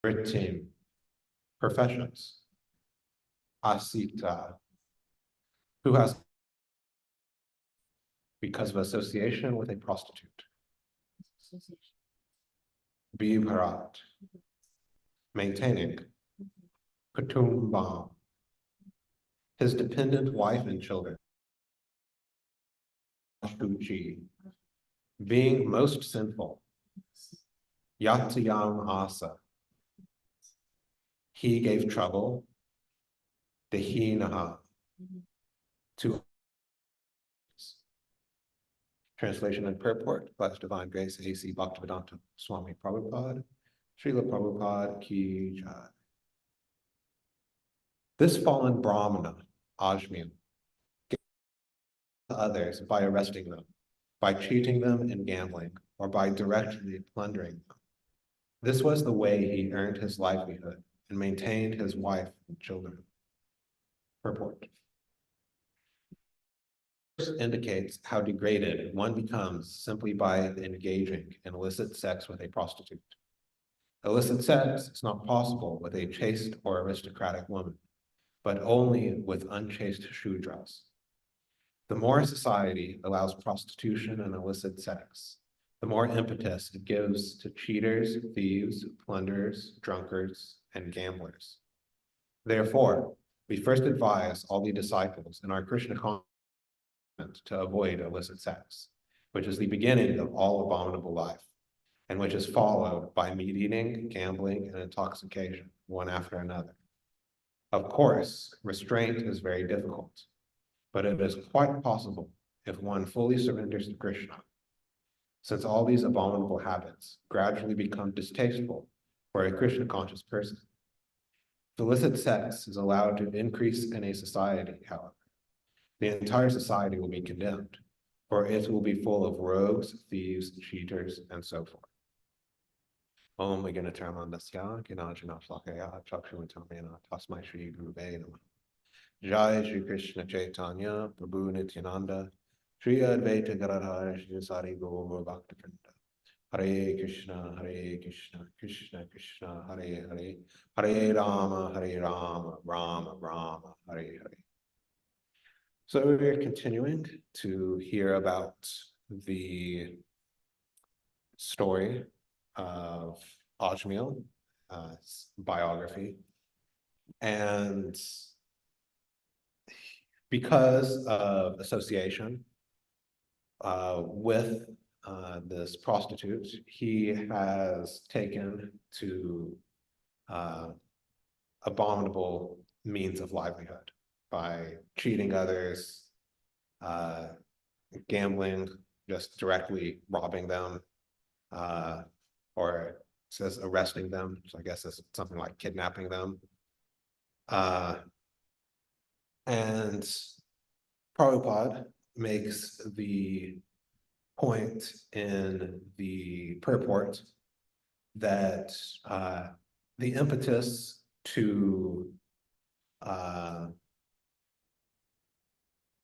13. Professions. Asita, who has because of association with a prostitute. Bibharat, maintaining. Kutumbam, his dependent wife and children. Shuchi, being most sinful. Yatyam asa, he gave trouble. Dehinaha, to translation and purport by His Divine Grace A.C. Bhaktivedanta Swami Prabhupada, Srila Prabhupada Ki Jai. This fallen Brahmana, Ajmi, gave to others by arresting them, by cheating them in gambling, or by directly plundering them. This was the way he earned his livelihood and maintained his wife and children. Purport. This indicates how degraded one becomes simply by engaging in illicit sex with a prostitute. Illicit sex is not possible with a chaste or aristocratic woman, but only with unchaste Shudras. The more society allows prostitution and illicit sex, the more impetus it gives to cheaters, thieves, plunderers, drunkards, and gamblers. Therefore, we first advise all the disciples in our Krishna consciousness to avoid illicit sex, which is the beginning of all abominable life, and which is followed by meat eating, gambling, and intoxication, one after another. Of course, restraint is very difficult, but it is quite possible if one fully surrenders to Krishna, since all these abominable habits gradually become distasteful for a Krishna conscious person. If illicit sex is allowed to increase in a society, however, the entire society will be condemned, for it will be full of rogues, thieves, cheaters, and so forth. Om Ganataramandaskya, Ganajana Flakaya, Chakshumatamena, Tasmai Shri Guruve Namah. Jai Shri Krishna Chaitanya, Prabhu Nityananda, Shri Advaita Gadadhar, Shri Sari Gaura Bhaktivinoda. Hare Krishna, Krishna Krishna, Hare Hare, Hare Rama, Rama Rama, Hare Hare. So we're continuing to hear about the story of Ajmil, biography, and because of association with this prostitute, he has taken to abominable means of livelihood by cheating others, gambling, just directly robbing them, or it says arresting them, so I guess it's something like kidnapping them. And Prabhupada makes the point in the purport that the impetus to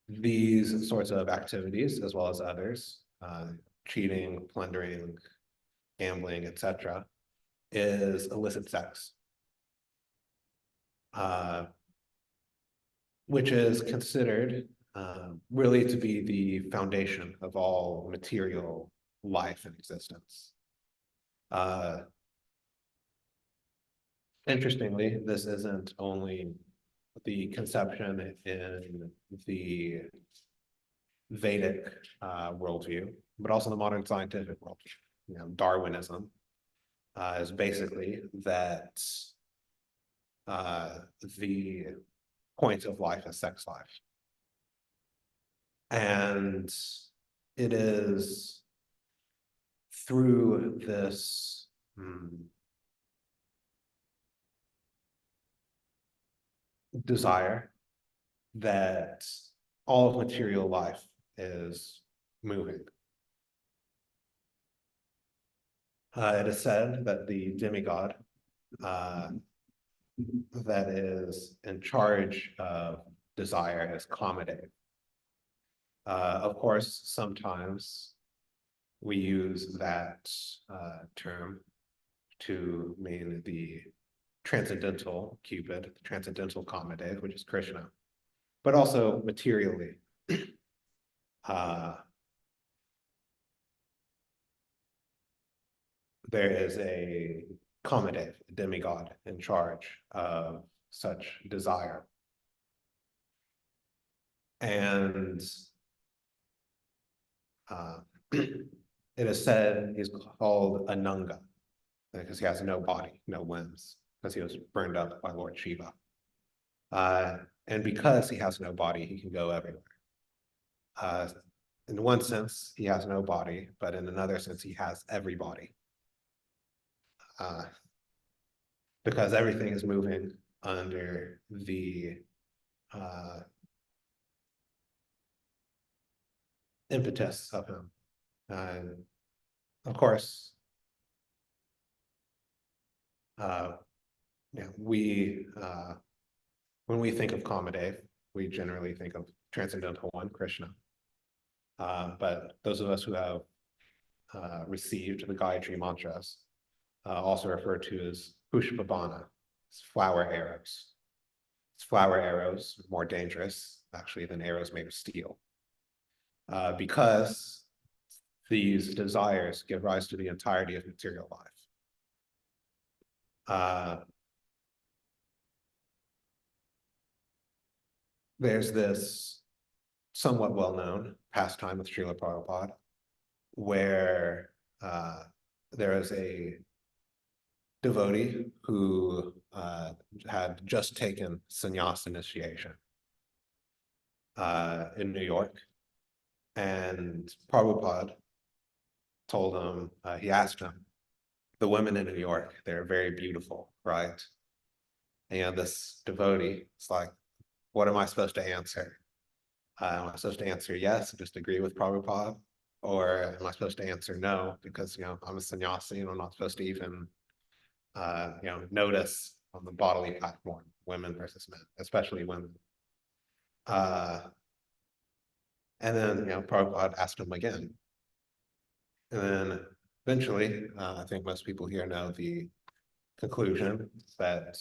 these sorts of activities, as well as others, cheating, plundering, gambling, etc., is illicit sex, which is considered really to be the foundation of all material life and existence. Interestingly, this isn't only the conception in the Vedic worldview, but also the modern scientific worldview. Darwinism is basically that the point of life is sex life. And it is through this desire that all of material life is moving. It is said that the demigod that is in charge of desire is Kamadeva. Of course, sometimes we use that term to mean the transcendental Cupid, the transcendental Kamadev, which is Krishna, but also materially. There is a Kamadev, a demigod, in charge of such desire. And it is said he's called Ananga because he has no body, no limbs, because he was burned up by Lord Shiva. And because he has no body, he can go everywhere. In one sense, he has no body, but in another sense, he has every body. Because everything is moving under the impetus of him. Of course, when we think of Kamadev, we generally think of Transcendental One, Krishna. But those of us who have received the Gayatri mantras also referred to as Pushpabana, flower arrows. Flower arrows are more dangerous, actually, than arrows made of steel. Because these desires give rise to the entirety of material life. There's this somewhat well-known pastime with Srila Prabhupada, where there is a devotee who had just taken sannyas initiation in New York. And Prabhupada told him, he asked him, the women in New York, they're very beautiful, right? And this devotee, it's like, what am I supposed to answer? Am I supposed to answer yes, and just agree with Prabhupada? Or am I supposed to answer no, because, I'm a sannyasi and I'm not supposed to even, notice on the bodily platform, women versus men, especially women. And then, Prabhupada asked him again. And then eventually, I think most people here know the conclusion that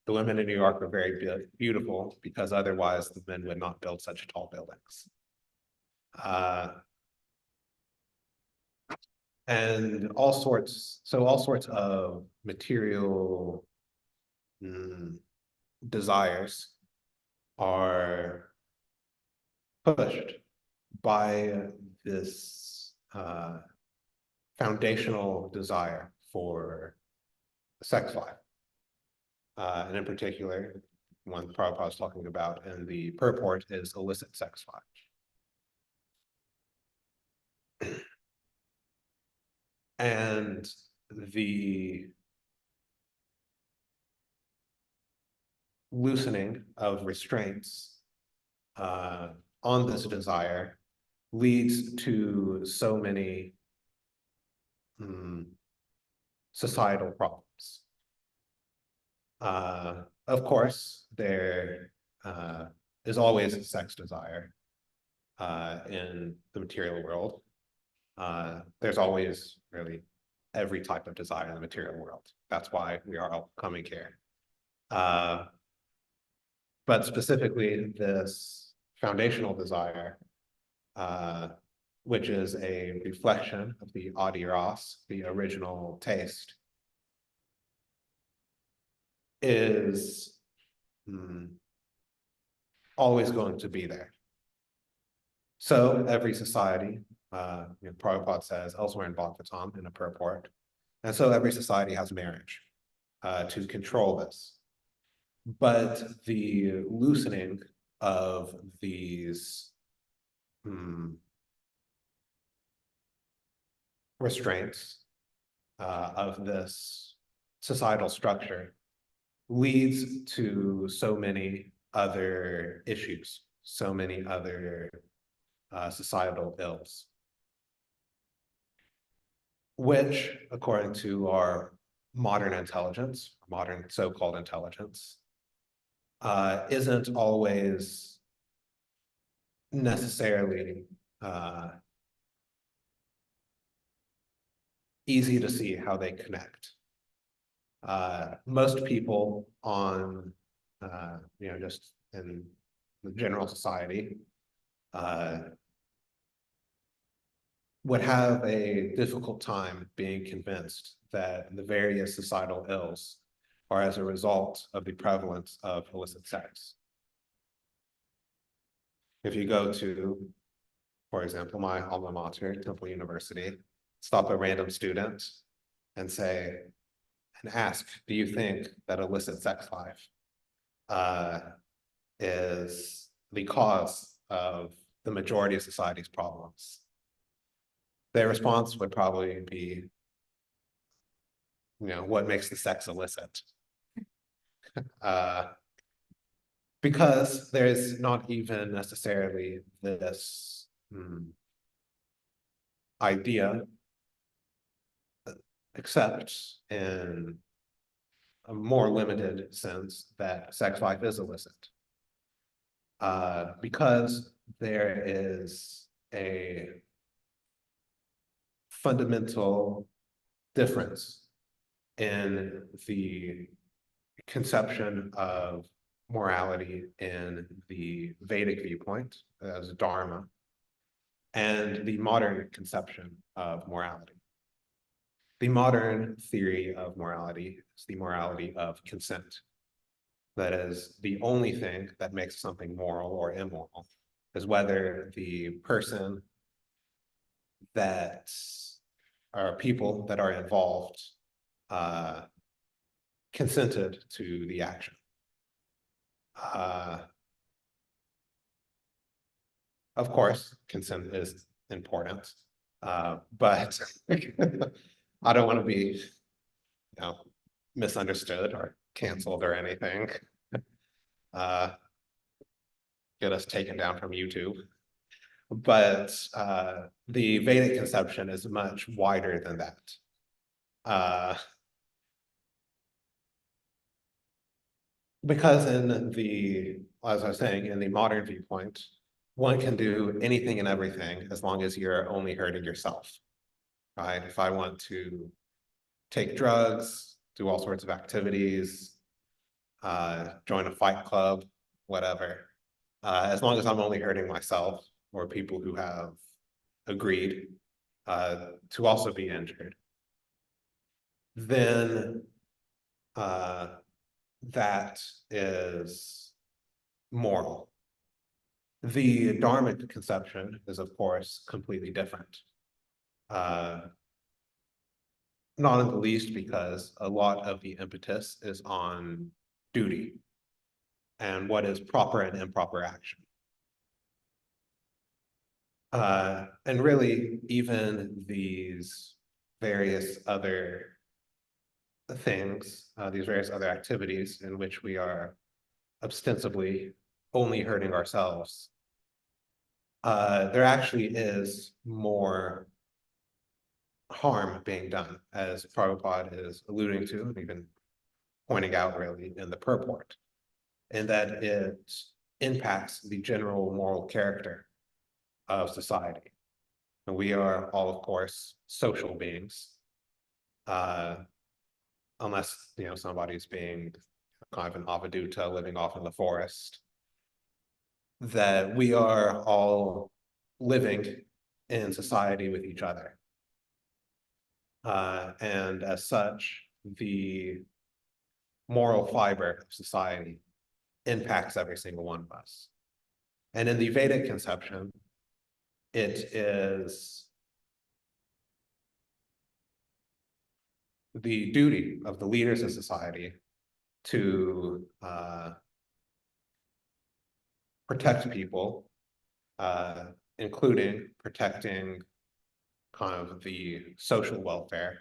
the women in New York were very beautiful because otherwise the men would not build such tall buildings. And all sorts of material desires are pushed by this foundational desire for sex life. And in particular, one Prabhupada is talking about in the purport is illicit sex life. And the loosening of restraints on this desire leads to so many societal problems. Of course, there is always sex desire in the material world. There's always really every type of desire in the material world. That's why we are all coming here. But specifically, this foundational desire, which is a reflection of the adi ras, the original taste, is always going to be there. So every society, Prabhupada says elsewhere in Bhagavatam in a purport, and so every society has marriage to control this. But the loosening of these restraints of this societal structure leads to so many other issues, so many other societal ills, which, according to our modern intelligence, modern so-called intelligence, isn't always necessarily easy to see how they connect. Most people on, just in the general society, would have a difficult time being convinced that the various societal ills are as a result of the prevalence of illicit sex. If you go to, for example, my alma mater, Temple University, stop a random student and ask, do you think that illicit sex life is the cause of the majority of society's problems? Their response would probably be, what makes the sex illicit? Because there's not even necessarily this idea, except in a more limited sense, that sex life is illicit. Because there is a fundamental difference in the conception of morality in the Vedic viewpoint as dharma and the modern conception of morality. The modern theory of morality is the morality of consent. That is, the only thing that makes something moral or immoral is whether the person that are people that are involved consented to the action. Of course, consent is important, but I don't want to be, misunderstood or canceled or anything. Get us taken down from YouTube. But the Vedic conception is much wider than that. Because as I was saying, in the modern viewpoint, one can do anything and everything as long as you're only hurting yourself, right? If I want to take drugs, do all sorts of activities, join a fight club, whatever, as long as I'm only hurting myself or people who have agreed to also be injured, then that is moral. The dharmic conception is, of course, completely different. Not in the least because a lot of the impetus is on duty and what is proper and improper action. And really, even these various other things, these various other activities in which we are ostensibly only hurting ourselves, there actually is more harm being done, as Prabhupada is alluding to, and even pointing out really in the purport, in that it impacts the general moral character of society. And we are all, of course, social beings, unless somebody's being kind of an avaduta living off in the forest, that we are all living in society with each other. And as such, the moral fiber of society impacts every single one of us. And in the Vedic conception, it is the duty of the leaders of society to protect people, including protecting kind of the social welfare,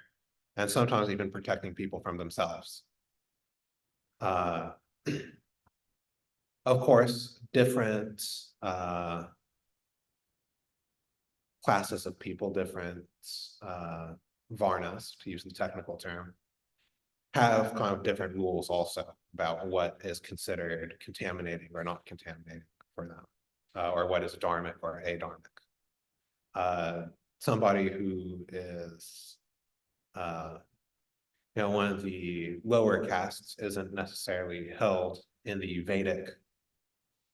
and sometimes even protecting people from themselves. Of course, different classes of people, different varnas, to use the technical term, have kind of different rules also about what is considered contaminating or not contaminating for them, or what is dharmic or adharmic. Somebody who is one of the lower castes isn't necessarily held in the Vedic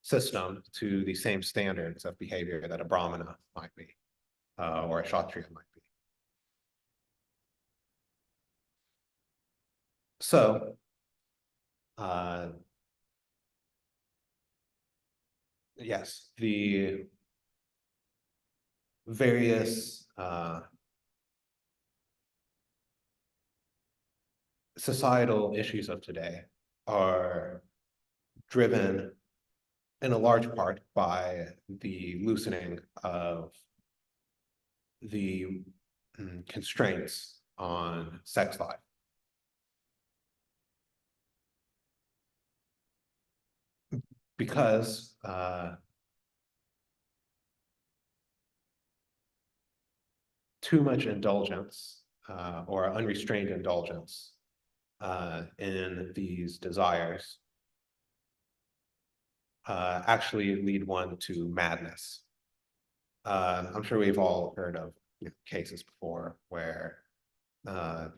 system to the same standards of behavior that a Brahmana might be, or a Kshatriya might be. So, yes, the various societal issues of today are driven in a large part by the loosening of the constraints on sex life. Because too much indulgence or unrestrained indulgence in these desires actually lead one to madness. I'm sure we've all heard of cases before where a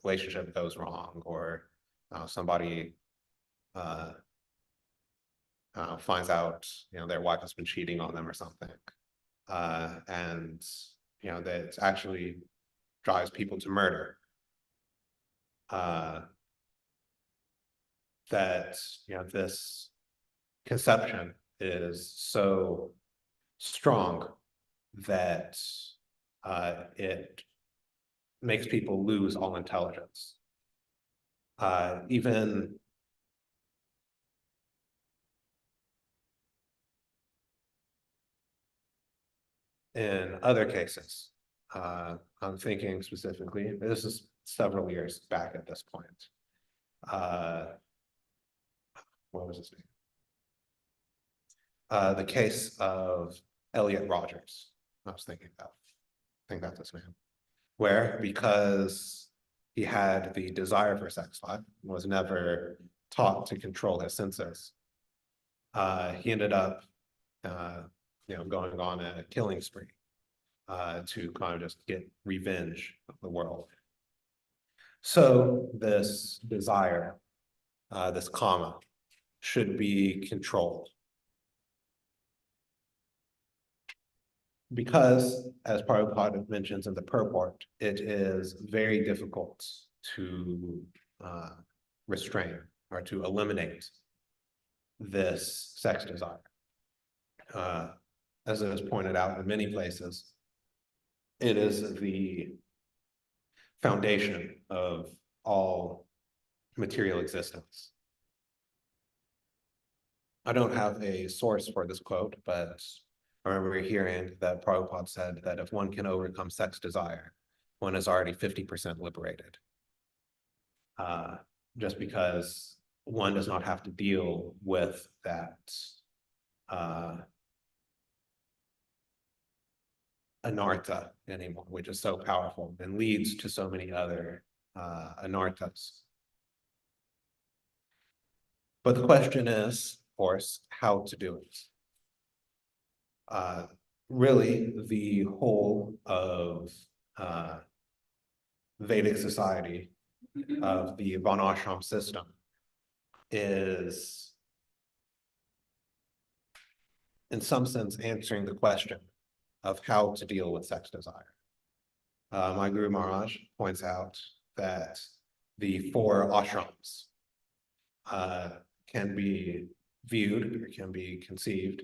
relationship goes wrong, or somebody finds out their wife has been cheating on them or something, and that actually drives people to murder. That this conception is so strong that it makes people lose all intelligence. Even in other cases, I'm thinking specifically, this is several years back at this point. What was his name? The case of Elliot Rogers, I was thinking about. I think that's his name. Where, because he had the desire for sex life, was never taught to control his senses, he ended up going on a killing spree to kind of just get revenge of the world. So this desire, this kama, should be controlled. Because, as Prabhupada mentions in the purport, it is very difficult to restrain or to eliminate this sex desire. As it is pointed out in many places, it is the foundation of all material existence. I don't have a source for this quote, but I remember hearing that Prabhupada said that if one can overcome sex desire, one is already 50% liberated. Just because one does not have to deal with that anartha anymore, which is so powerful and leads to so many other anarthas. But the question is, of course, how to do it. Really, the whole of Vedic society, of the Varnashram system, is in some sense answering the question of how to deal with sex desire. My Guru Maharaj points out that the 4 ashrams can be viewed or can be conceived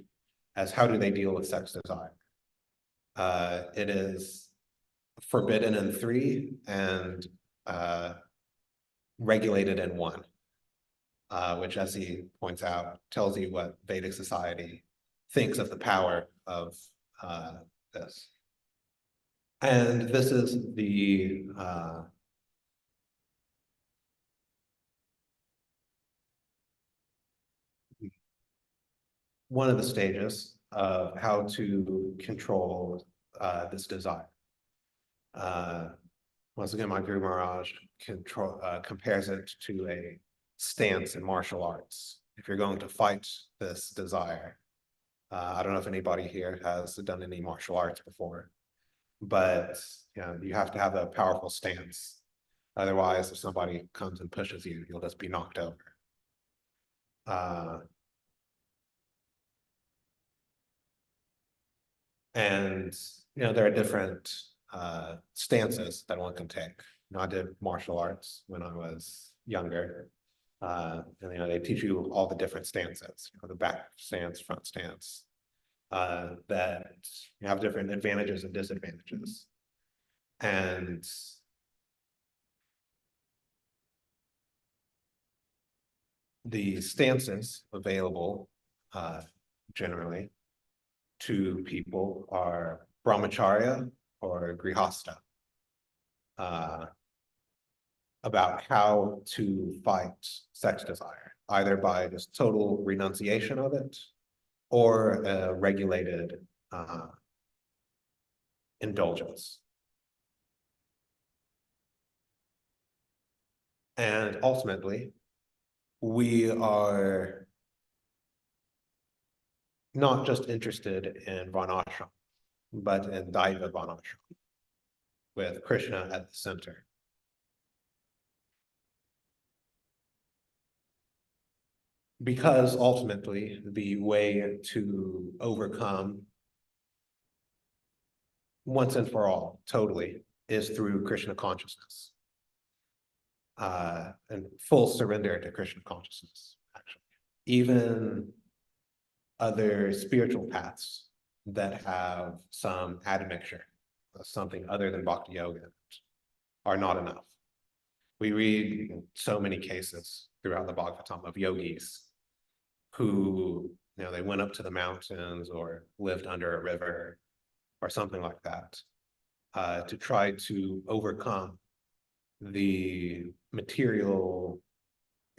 as how do they deal with sex desire. It is forbidden in 3 and regulated in 1, which, as he points out, tells you what Vedic society thinks of the power of this. And this is the one of the stages of how to control this desire. Once again, my Guru Maharaj compares it to a stance in martial arts. If you're going to fight this desire, I don't know if anybody here has done any martial arts before, but you have to have a powerful stance Otherwise, if somebody comes and pushes you, you'll just be knocked over. And there are different stances that one can take. I did martial arts when I was younger. And they teach you all the different stances, the back stance, front stance, that have different advantages and disadvantages. And the stances available generally to people are brahmacharya or grihastha, about how to fight sex desire, either by just total renunciation of it or a regulated indulgence. And ultimately, we are not just interested in varnashram, but in Daiva varnashram, with Krishna at the center. Because ultimately, the way to overcome once and for all, totally, is through Krishna consciousness. And full surrender to Krishna consciousness, actually. Even other spiritual paths that have some admixture, something other than bhakti yoga, are not enough. We read so many cases throughout the Bhagavatam of yogis who, they went up to the mountains or lived under a river or something like that, to try to overcome the material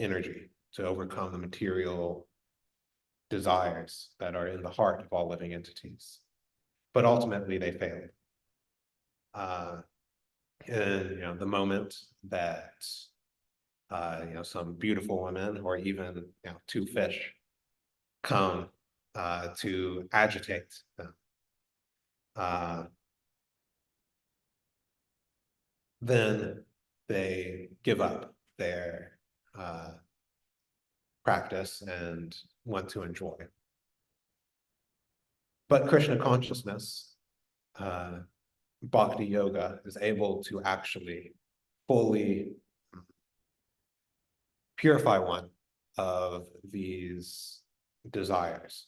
energy, to overcome the material desires that are in the heart of all living entities. But ultimately they failed. And the moment that some beautiful women or even two fish come to agitate them, then they give up their practice and want to enjoy. But Krishna consciousness, bhakti yoga, is able to actually fully purify one of these desires.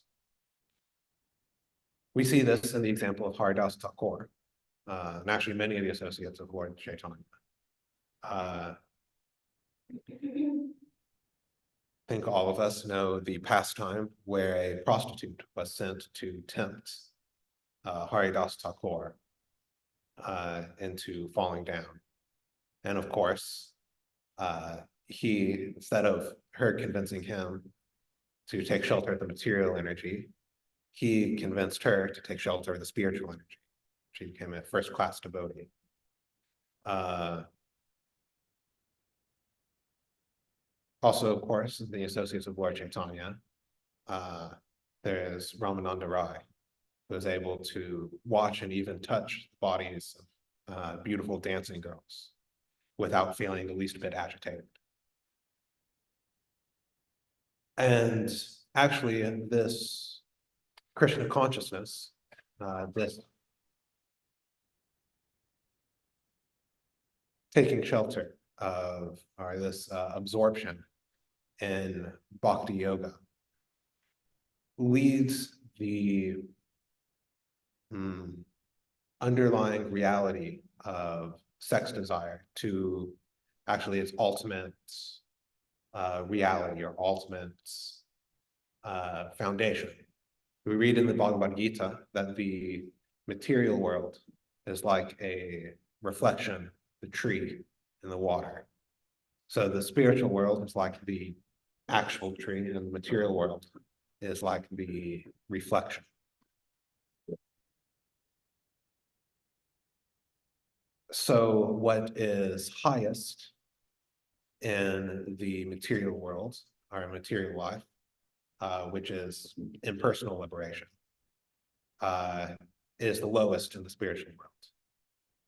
We see this in the example of Haridas Thakur, and actually many of the associates of Lord Chaitanya. I think all of us know the pastime where a prostitute was sent to tempt Haridas Thakur into falling down. And of course, he, instead of her convincing him to take shelter of the material energy, he convinced her to take shelter of the spiritual energy. She became a first-class devotee. Also, of course, the associates of Lord Chaitanya, there's Ramananda Rai, who was able to watch and even touch the bodies of beautiful dancing girls without feeling the least bit agitated. And actually, in this Krishna consciousness, this taking shelter of, or this absorption in bhakti yoga, leads the underlying reality of sex desire to actually its ultimate reality or ultimate foundation. We read in the Bhagavad Gita that the material world is like a reflection, the tree in the water. So the spiritual world is like the actual tree, and the material world is like the reflection. So what is highest in the material world, or material life, which is impersonal liberation, is the lowest in the spiritual world.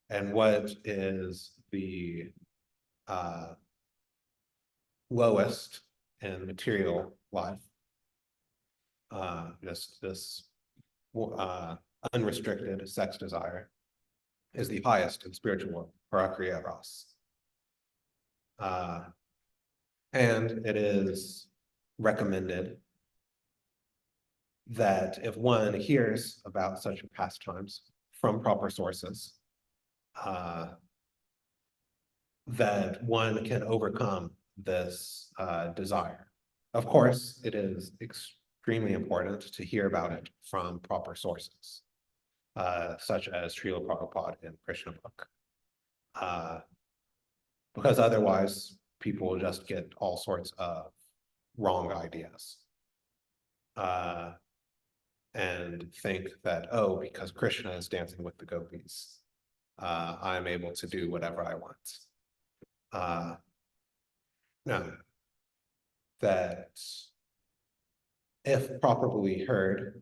And what is the lowest in material life, just this unrestricted sex desire, is the highest in spiritual world, parakriya. And it is recommended that if one hears about such pastimes from proper sources, that one can overcome this desire. Of course, it is extremely important to hear about it from proper sources, such as Srila Prabhupada and Krishna book, because otherwise people will just get all sorts of wrong ideas and think that, oh, because Krishna is dancing with the gopis, I'm able to do whatever I want. No, that if properly heard,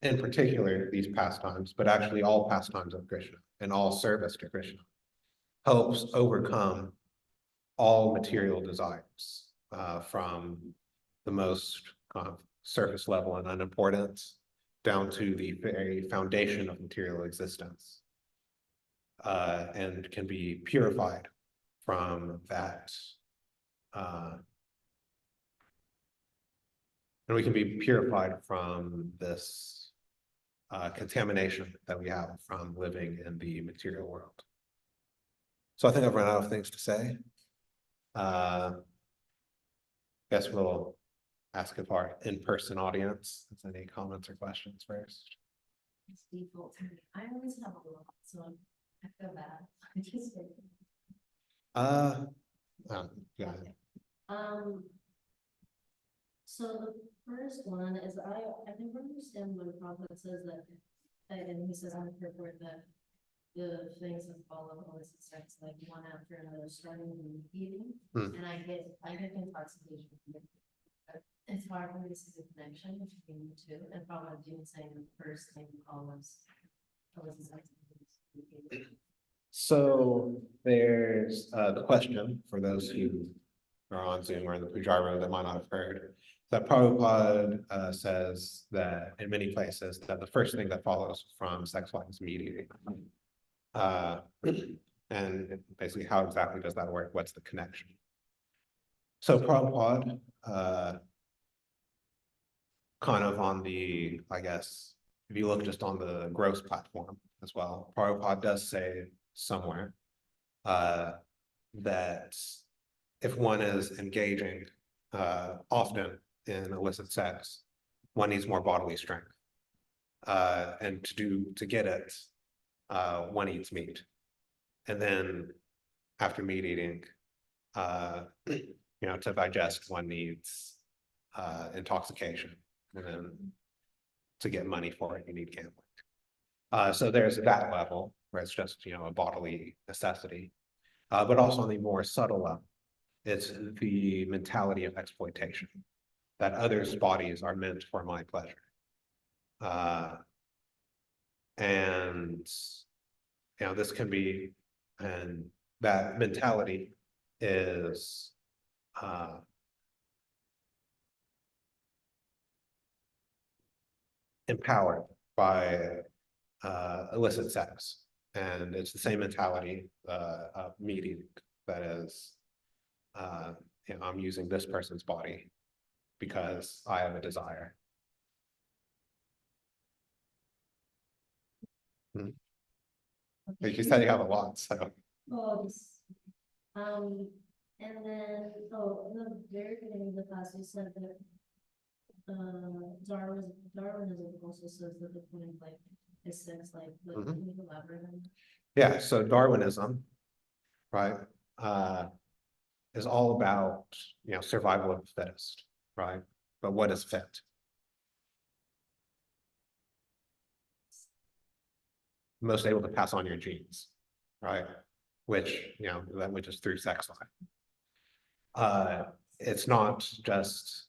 in particular these pastimes, but actually all pastimes of Krishna and all service to Krishna, helps overcome all material desires, from the most surface level and unimportant down to the very foundation of material existence, and can be purified from that. And we can be purified from this contamination that we have from living in the material world. So I think I've run out of things to say. Guess we'll ask if our in-person audience has any comments or questions first. It's default to me. I always have a lot, so I feel bad. I just Yeah. So the first one is I never understand when Prabhupada says that, and he says on the purport that the things that follow illicit sex, like one after another, starting with eating, and I get intoxication. It's hard for me to see the connection between the two, and Prabhupada even saying the first thing follows illicit sex. So there's the question for those who are on Zoom or in the Puja room that might not have heard, that Prabhupada says that in many places that the first thing that follows from sex life is meat eating. And basically, how exactly does that work? What's the connection? So Prabhupada, kind of on the, I guess, if you look just on the gross platform as well, Prabhupada does say somewhere that if one is engaging often in illicit sex, one needs more bodily strength. And to get it, one eats meat. And then after meat eating, to digest, one needs intoxication. And then to get money for it, you need gambling. So there's that level where it's just, a bodily necessity. But also on the more subtle level, it's the mentality of exploitation, that others' bodies are meant for my pleasure. And, this can be, and that mentality is empowered by illicit sex. And it's the same mentality of meat eating, that is, I'm using this person's body because I have a desire. Like you said, you have a lot, so. Oh, and then, in the very beginning of the class, you said that Darwinism also says that the point of life is sex life, but can you elaborate on that? Yeah, so Darwinism, right, is all about, survival of the fittest, right? But what is fit? Most able to pass on your genes, right? Which, which is through sex life. It's not just,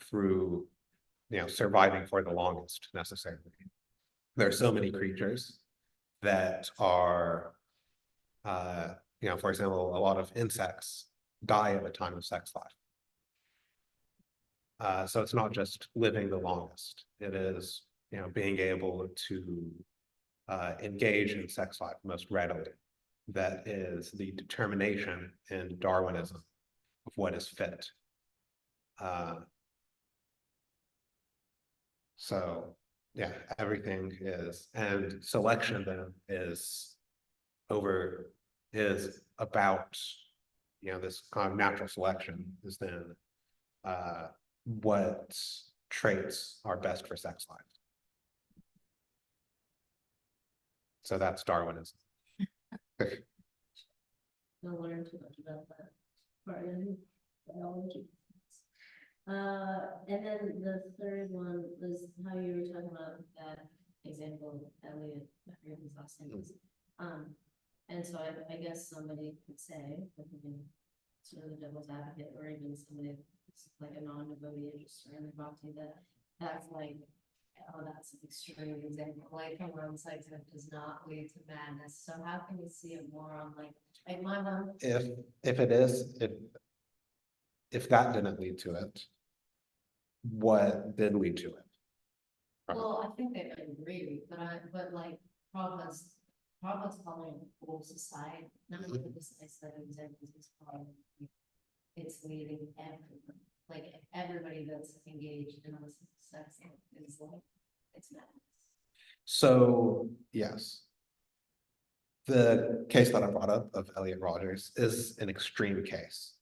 through, surviving for the longest necessarily. There are so many creatures that are for example, a lot of insects die at the time of sex life. So it's not just living the longest, it is, being able to engage in sex life most readily. That is the determination in Darwinism of what is fit. So yeah, everything is, and selection then is about, this kind of natural selection is then what traits are best for sex life. So that's Darwinism. Don't learn too much about that part in biology. And then the third one was how you were talking about that example of Elliot, I forget his last name is. And so I guess somebody could say, sort of the devil's advocate, or even somebody that's like a non-devotee interested in the bhakti, that's like, oh, that's an extreme example. Like a one side does not lead to madness. So how can we see it more on like my mom? If it is, if that didn't lead to it, what did lead to it? Well, I think they agree, but like Prabhupada's calling it whole society, not even just a set of examples, it's calling it's leading everyone, like everybody that's engaged in illicit sex is like, it's madness. So, yes. The case that I brought up of Elliot Rogers is an extreme case.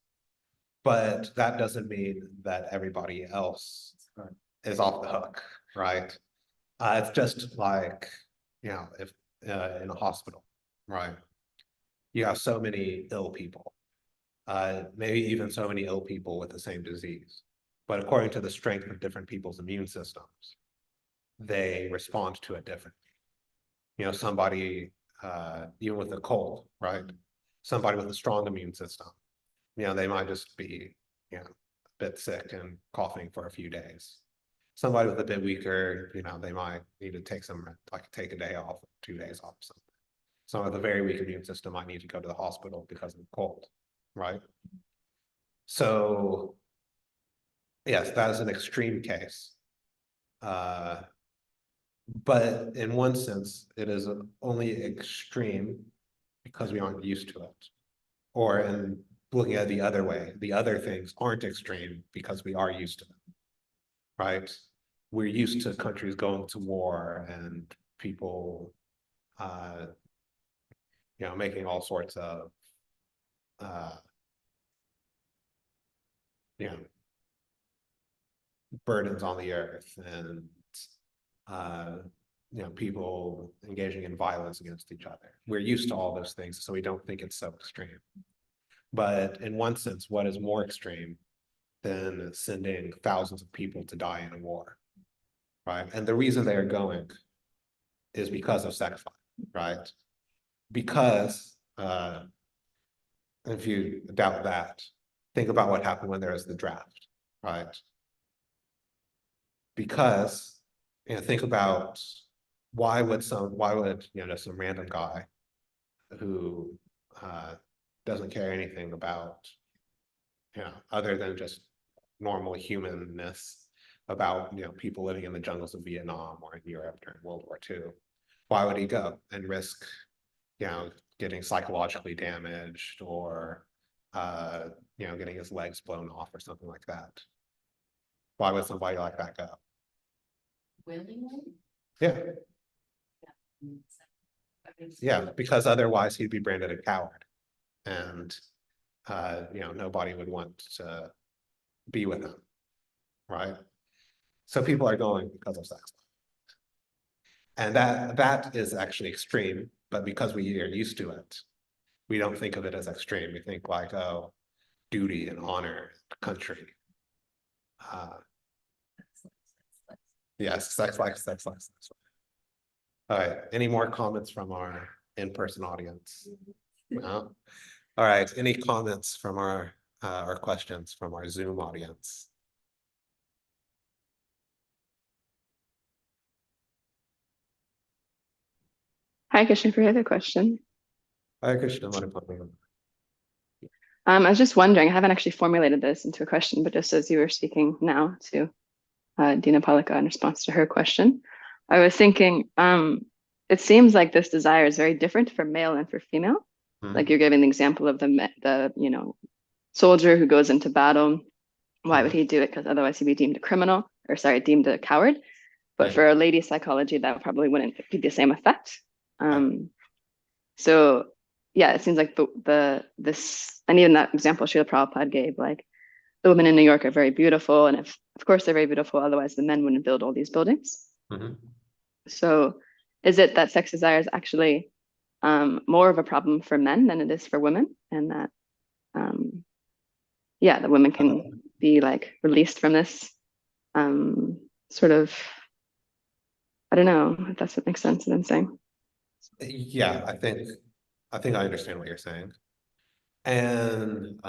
But that doesn't mean that everybody else is off the hook, right? It's just like, if in a hospital, right? You have so many ill people, maybe even so many ill people with the same disease. But according to the strength of different people's immune systems, they respond to it differently. Somebody, even with a cold, right? Somebody with a strong immune system, they might just be, a bit sick and coughing for a few days. Somebody with a bit weaker, they might need to take a day off, 2 days off or something. Someone with a very weak immune system might need to go to the hospital because of the cold, right? So, yes, that is an extreme case. But in one sense, it is only extreme because we aren't used to it. Or in looking at it the other way, the other things aren't extreme because we are used to them, right? We're used to countries going to war and people, making all sorts of, you know, burdens on the earth and, people engaging in violence against each other. We're used to all those things, so we don't think it's so extreme. But in one sense, what is more extreme than sending thousands of people to die in a war, right? And the reason they are going is because of sex life, right? Because if you doubt that, think about what happened when there was the draft, right? Because think about why would some random guy who doesn't care anything about other than just normal humanness about people living in the jungles of Vietnam or in Europe during World War II. Why would he go and risk getting psychologically damaged or getting his legs blown off or something like that? Why would somebody like that go? Willingly? Yeah. Yeah, because otherwise he'd be branded a coward, and nobody would want to be with him, right? So people are going because of sex, and that is actually extreme. But because we are used to it, we don't think of it as extreme. We think like, oh, duty and honor, country. Yes, sex life, sex life, sex life. All right. Any more comments from our in-person audience? No? All right. Any comments from our or questions from our Zoom audience? Hi, Krishna, for the question. Hare Krishna, Madhupama. I was just wondering, I haven't actually formulated this into a question, but just as you were speaking now to Dina Palika in response to her question, I was thinking, it seems like this desire is very different for male and for female. Like you're giving the example of the soldier who goes into battle. Why would he do it? Because otherwise he'd be deemed a criminal, or sorry, deemed a coward. But Right. for a lady psychology, that probably wouldn't be the same effect. Right. So yeah, it seems like this, and even that example Srila Prabhupada gave, like the women in New York are very beautiful, and if of course they're very beautiful, otherwise the men wouldn't build all these buildings. So is it that sex desire is actually more of a problem for men than it is for women, and that yeah, the women can be like released from this sort of, I don't know if that's what makes sense what I'm saying. Yeah, I think I understand what you're saying. And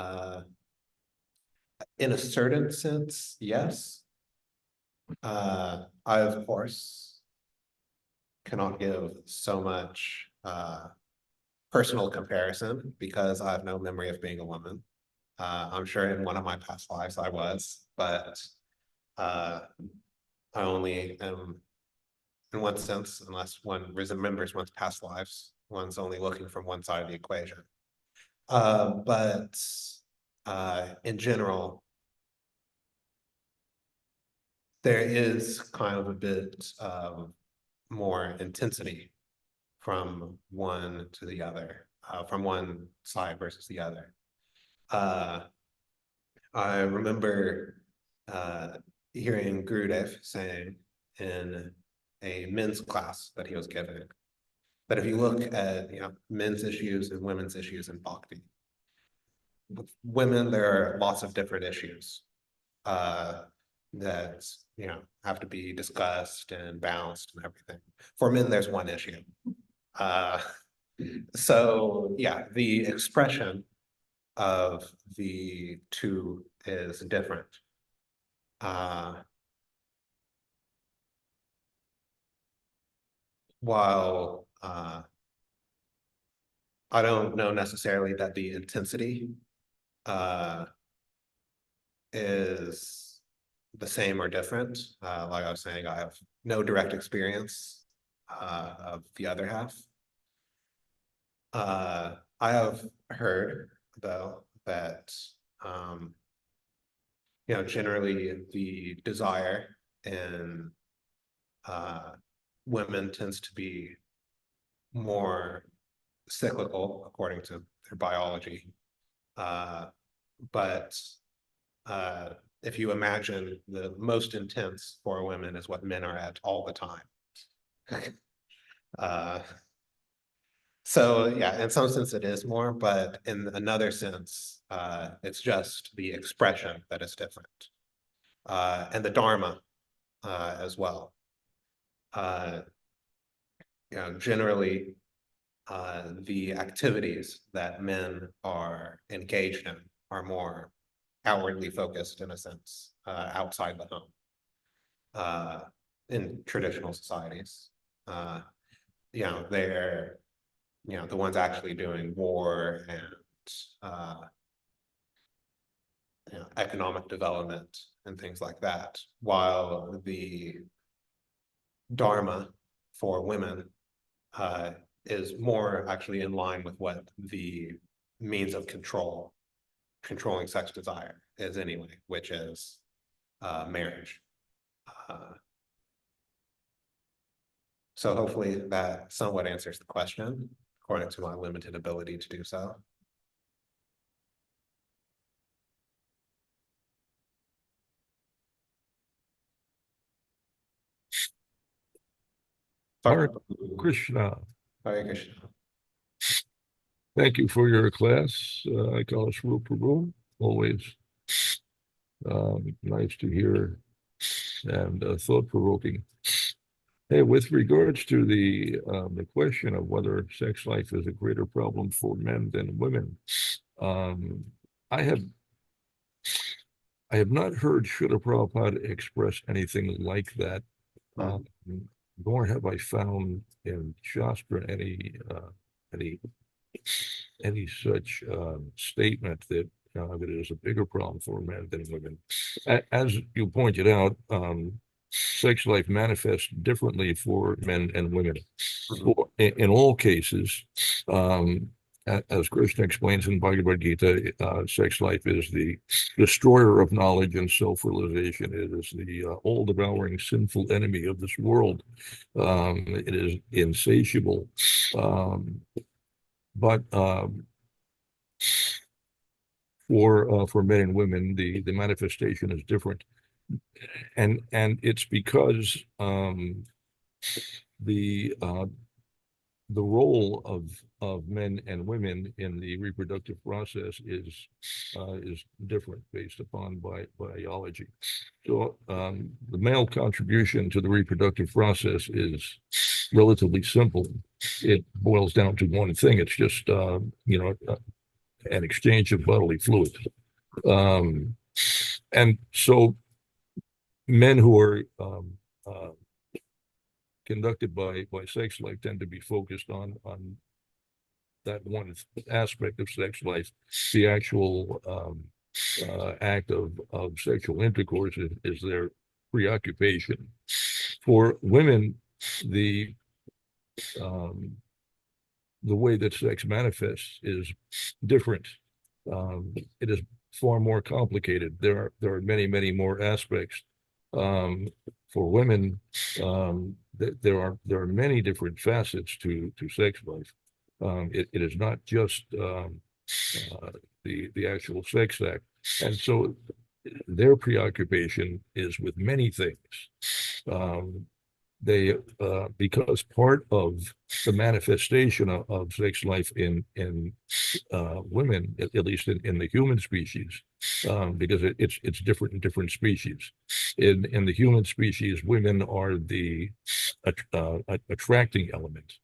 in a certain sense, yes. I, of course, cannot give so much personal comparison because I have no memory of being a woman. I'm sure in one of my past lives I was, but I only am, in one sense, unless one remembers one's past lives, one's only looking from one side of the equation. But in general, there is kind of a bit more intensity from one to the other, from one side versus the other. I remember hearing Gurudev saying in a men's class that he was giving that if you look at men's issues and women's issues in bhakti, with women there are lots of different issues that have to be discussed and balanced and everything. For men, there's one issue. So yeah, the expression of the two is different. While I don't know necessarily that the intensity is the same or different. Like I was saying, I have no direct experience of the other half. I have heard, though, that generally the desire in women tends to be more cyclical according to their biology. But if you imagine the most intense for women is what men are at all the time. So yeah, in some sense it is more, but in another sense, it's just the expression that is different. And the Dharma as well. Generally, the activities that men are engaged in are more outwardly focused in a sense, outside the home. In traditional societies, they're the ones actually doing war and economic development and things like that, while the Dharma for women is more actually in line with what the means of controlling sex desire is anyway, which is marriage. So hopefully that somewhat answers the question, according to my limited ability to do so. Hare Krishna. Hare Krishna. Thank you for your class. I call it Shru Prabhu. Always nice to hear and thought-provoking. Hey, with regards to the question of whether sex life is a greater problem for men than women, I have not heard Srila Prabhupada express anything like that, nor have I found in Shastra any any such statement that that it is a bigger problem for men than women. As you pointed out, sex life manifests differently for men and women. In all cases, as Krishna explains in Bhagavad Gita, sex life is the destroyer of knowledge and self-realization. It is the all-devouring sinful enemy of this world. It is insatiable. But for men and women, the manifestation is different, and it's because the role of men and women in the reproductive process is different based upon biology. So the male contribution to the reproductive process is relatively simple. It boils down to one thing. It's just an exchange of bodily fluids. And so men who are conducted by sex life tend to be focused on that one aspect of sex life. The actual act of sexual intercourse is their preoccupation. For women, the way that sex manifests is different. It is far more complicated. There are many more aspects. For women, there are many different facets to sex life. It is not just the actual sex act, and so their preoccupation is with many things. They because part of the manifestation of sex life in women, at least in the human species, because it's different in different species. In the human species, women are the attracting element.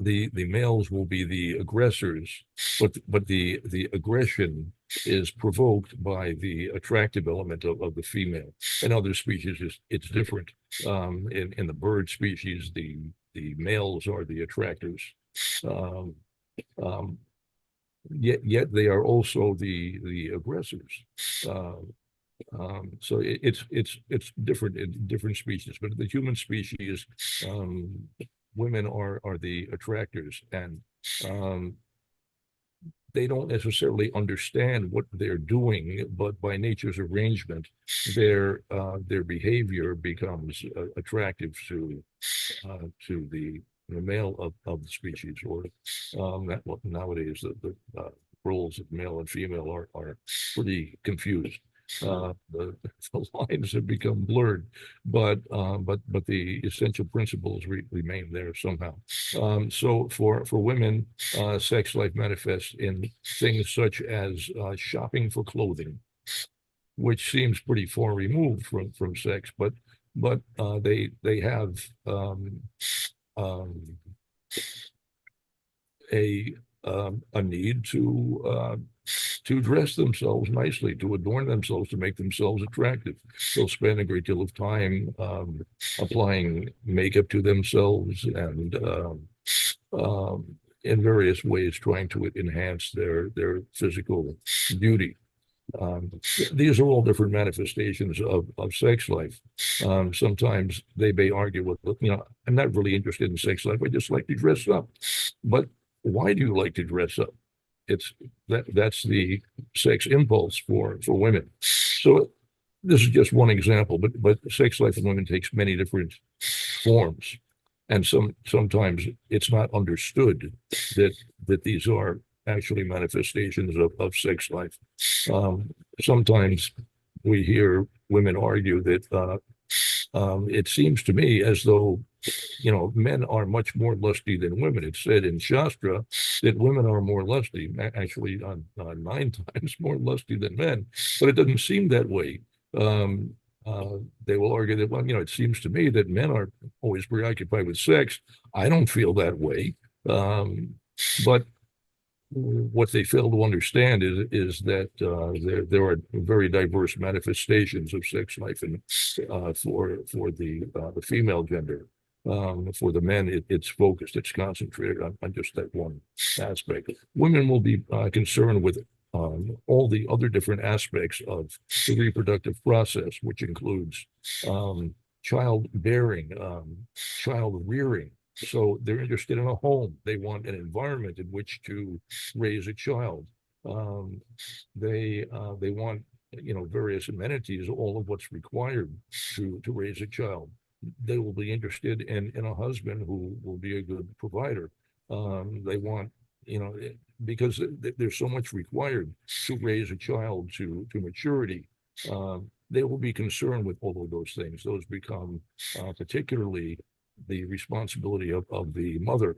The males will be the aggressors, but the aggression is provoked by the attractive element of the female. In other species, it's different. In the bird species, the males are the attractors. Yet they are also the aggressors. So it's different in different species, but in the human species, women are the attractors, and they don't necessarily understand what they're doing, but by nature's arrangement, their behavior becomes attractive to the male of the species, or nowadays the roles of male and female are pretty confused. The lines have become blurred, but the essential principles remain there somehow. So for women, sex life manifests in things such as shopping for clothing, which seems pretty far removed from sex, but they have a need to dress themselves nicely, to adorn themselves, to make themselves attractive. They'll spend a great deal of time applying makeup to themselves and in various ways trying to enhance their physical beauty. These are all different manifestations of sex life. Sometimes they may argue with, I'm not really interested in sex life. I just like to dress up. But why do you like to dress up? That's the sex impulse for women. So this is just one example, but sex life in women takes many different forms, and sometimes it's not understood that these are actually manifestations of sex life. Sometimes we hear women argue that it seems to me as though men are much more lusty than women. It's said in Shastra that women are more lusty, actually 9 times more lusty than men, but it doesn't seem that way. They will argue that, well, it seems to me that men are always preoccupied with sex. I don't feel that way. But what they fail to understand is that there are very diverse manifestations of sex life for the female gender. For the men, it's focused, it's concentrated on just that one aspect. Women will be concerned with all the other different aspects of the reproductive process, which includes childbearing, child rearing. So they're interested in a home. They want an environment in which to raise a child. They want, you know, various amenities, all of what's required to raise a child. They will be interested in a husband who will be a good provider. They want, you know, because there's so much required to raise a child to maturity. They will be concerned with all of those things. Those become particularly the responsibility of the mother.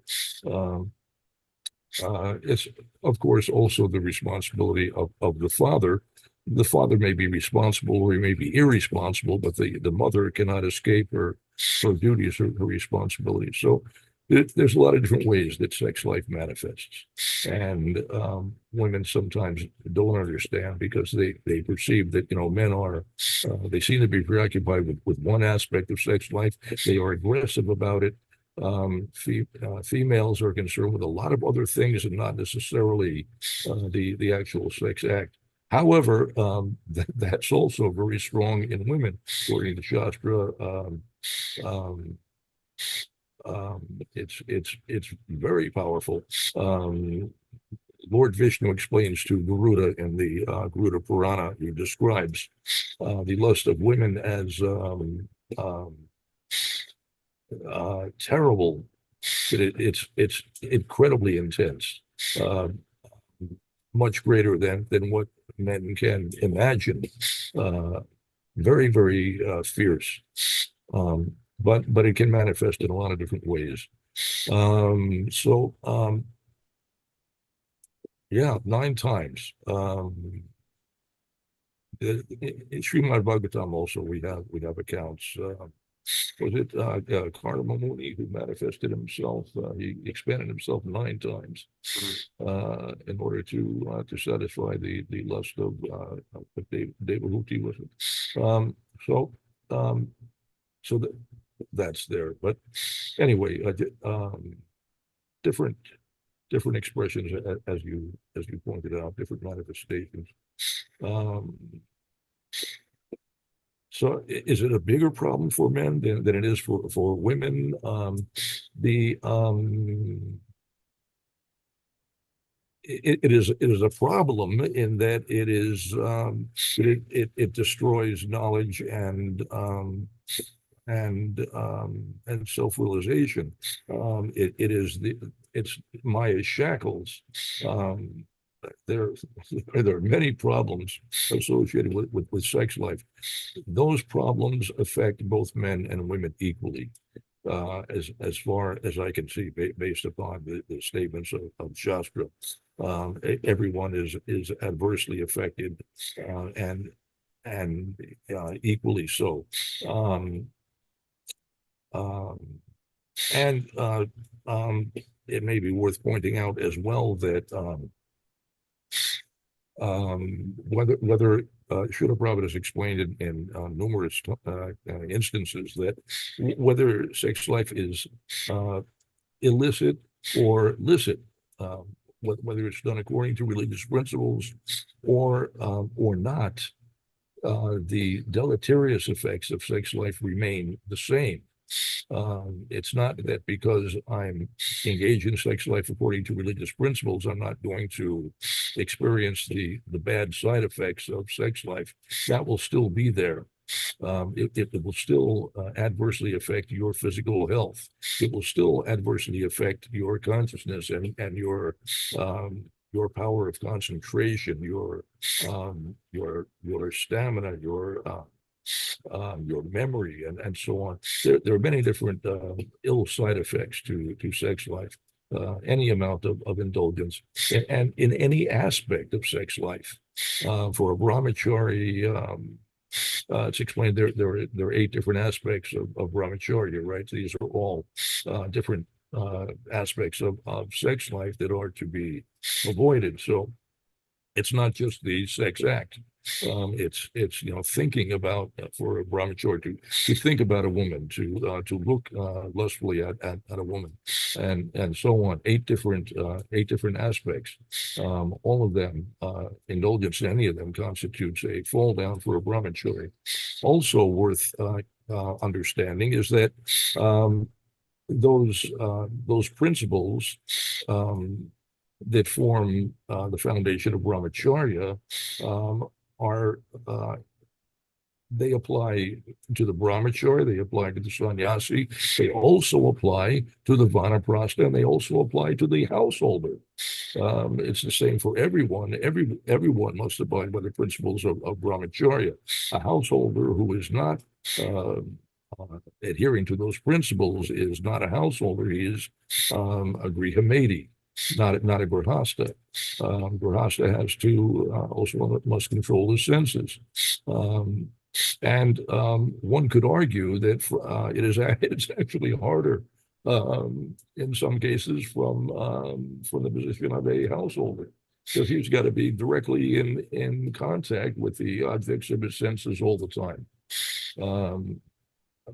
It's, of course, also the responsibility of the father. The father may be responsible or he may be irresponsible, but the mother cannot escape her duties or her responsibilities. So there's a lot of different ways that sex life manifests. And women sometimes don't understand because they perceive that, you know, men are, they seem to be preoccupied with one aspect of sex life. They are aggressive about it. Females are concerned with a lot of other things and not necessarily the actual sex act. However, that's also very strong in women, according to Shastra. It's very powerful. Lord Vishnu explains to Garuda in the Garuda Purana, he describes the lust of women as terrible. It's incredibly intense, much greater than what men can imagine. Very, very fierce. But it can manifest in a lot of different ways. Yeah, 9 times. In Srimad Bhagavatam also we have accounts. Was it Karma Muni who manifested himself? He expanded himself 9 times in order to satisfy the lust of Devahuti with it. So that's there. But anyway, different expressions as you pointed out, different manifestations. So is it a bigger problem for men than it is for women? It is a problem in that it destroys knowledge and self-realization. It's Maya's shackles. There are many problems associated with sex life. Those problems affect both men and women equally, as far as I can see, based upon the statements of Shastra. Everyone is adversely affected, and equally so. It may be worth pointing out as well that whether Srila Prabhupada has explained in numerous instances that whether sex life is illicit or licit, whether it's done according to religious principles or not, the deleterious effects of sex life remain the same. It's not that because I'm engaged in sex life according to religious principles, I'm not going to experience the bad side effects of sex life. That will still be there. It will still adversely affect your physical health. It will still adversely affect your consciousness and your power of concentration, your stamina, your memory, and so on. There are many different ill side effects to sex life. Any amount of indulgence, and in any aspect of sex life. For a brahmachari, it's explained there are 8 different aspects of brahmacharya, right? These are all different aspects of sex life that are to be avoided. So it's not just the sex act. It's thinking about for a brahmachari to think about a woman, to look lustfully at a woman, and so on. Eight different aspects. All of them, indulgence in any of them constitutes a fall down for a brahmachari. Also worth understanding is that those principles that form the foundation of brahmacharya are they apply to the brahmachari, they apply to the sannyasi, they also apply to the vanaprastha, and they also apply to the householder. It's the same for everyone. Everyone must abide by the principles of brahmacharya. A householder who is not adhering to those principles is not a householder. He is a grihamedi, not a grihastha. Grihastha has to also must control his senses. And one could argue that it's actually harder in some cases from the position of a householder, because he's got to be directly in contact with the objects of his senses all the time.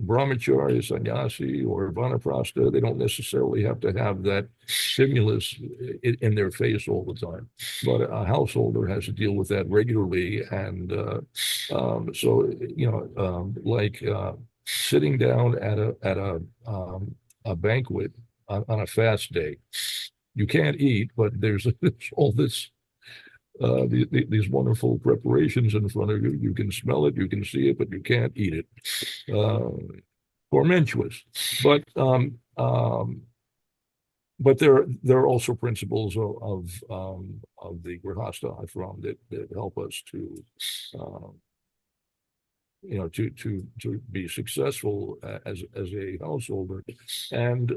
Brahmacharya, sannyasi, or vanaprastha, they don't necessarily have to have that stimulus in their face all the time. But a householder has to deal with that regularly. And so, like sitting down at a banquet on a fast day, you can't eat, but there's all this these wonderful preparations in front of you. You can smell it, you can see it, but you can't eat it. Tormentuous. But there are also principles of the Grihastha ashram that help us to be successful as a householder, and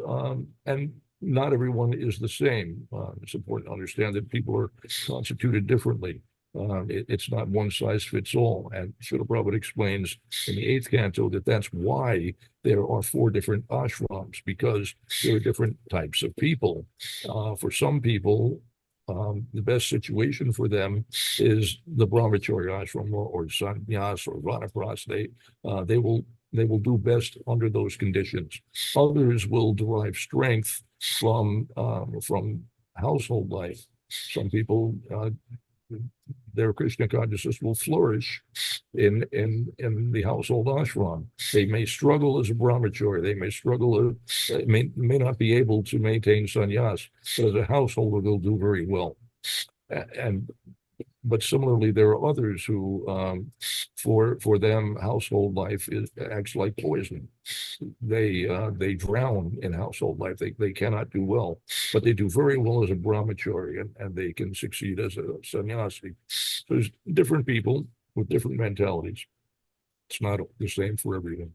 not everyone is the same. It's important to understand that people are constituted differently. It's not one size fits all. And Srila Prabhupada explains in the 8th canto that that's why there are 4 different ashrams, because there are different types of people. For some people, the best situation for them is the brahmacharya ashram or sannyas or vanaprastha. They will do best under those conditions. Others will derive strength from household life. Some people, their Krishna consciousness will flourish in the household ashram. They may struggle as a brahmachari. They may struggle, may not be able to maintain sannyas, but as a householder, they'll do very well. But similarly, there are others who, for them, household life acts like poison. They drown in household life. They cannot do well, but they do very well as a brahmachari, and they can succeed as a sannyasi. So there's different people with different mentalities. It's not the same for everyone.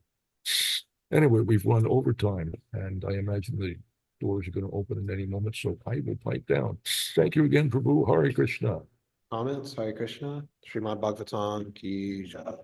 Anyway, we've run over time, and I imagine the doors are going to open in any moment, so I will pipe down. Thank you again, Prabhu. Hare Krishna. Comments? Hare Krishna. Srimad Bhagavatam ki jai.